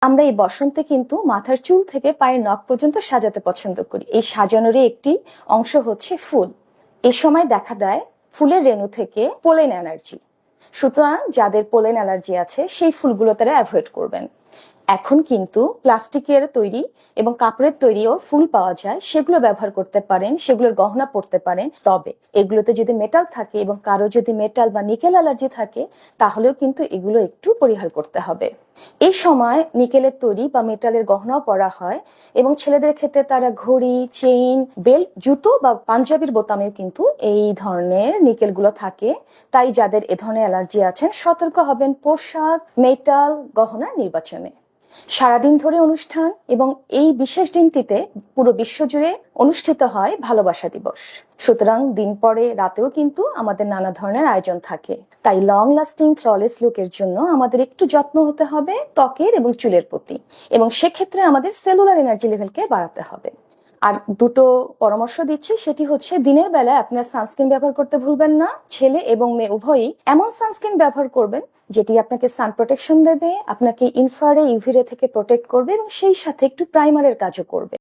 আমরা এই বসন্তে কিন্তু মাথার চুল থেকে পায়ের নখ পর্যন্ত সাজাতে পছন্দ করি। এই সাজানোরই একটি অংশ হচ্ছে ফুল। এই সময় দেখা দেয় ফুলের রেণু থেকে পোলেন অ্যালার্জি। সুতরাং যাদের পোলেন অ্যালার্জি আছে সেই ফুলগুলো তারা অ্যাভয়েড করবেন। এখন কিন্তু প্লাস্টিকের তৈরি এবং কাপড়ের তৈরিও ফুল পাওয়া যায়, সেগুলো ব্যবহার করতে পারেন, সেগুলোর গহনা পড়তে পারেন। তবে এগুলোতে যদি মেটাল থাকে এবং কারো যদি মেটাল বা নিকেল অ্যালার্জি থাকে তাহলেও কিন্তু এগুলো একটু পরিহার করতে হবে। এই সময় নিকেলের তৈরি বা মেটালের গহনাও পরা হয় এবং ছেলেদের ক্ষেত্রে তারা ঘড়ি, চেইন, বেল্ট, জুতো বা পাঞ্জাবির বোতামেও কিন্তু এই ধরনের নিকেলগুলো থাকে। তাই যাদের এ ধরনের অ্যালার্জি আছেন সতর্ক হবেন পোশাক, মেটাল, গহনা নির্বাচনে। সারাদিন ধরে অনুষ্ঠান এবং এই বিশেষ দিনটিতে পুরো বিশ্বজুড়ে অনুষ্ঠিত হয় ভালোবাসা দিবস। সুতরাং দিন পরে রাতেও কিন্তু আমাদের নানা ধরনের আয়োজন থাকে। তাই লং লাস্টিং ফ্ললেস লুকের জন্য আমাদের একটু যত্ন হতে হবে ত্বকের এবং চুলের প্রতি, এবং সেক্ষেত্রে আমাদের সেলুলার এনার্জি লেভেলকে বাড়াতে হবে। আর দুটো পরামর্শ দিচ্ছি, সেটি হচ্ছে দিনের বেলায় আপনার সানস্ক্রিন ব্যবহার করতে ভুলবেন না। ছেলে এবং মেয়ে উভয়ই এমন সানস্ক্রিন ব্যবহার করবেন যেটি আপনাকে সান প্রোটেকশন দেবে, আপনাকে ইনফ্রারে ইউভি রে থেকে প্রোটেক্ট করবে এবং সেই সাথে একটু প্রাইমারের কাজও করবে।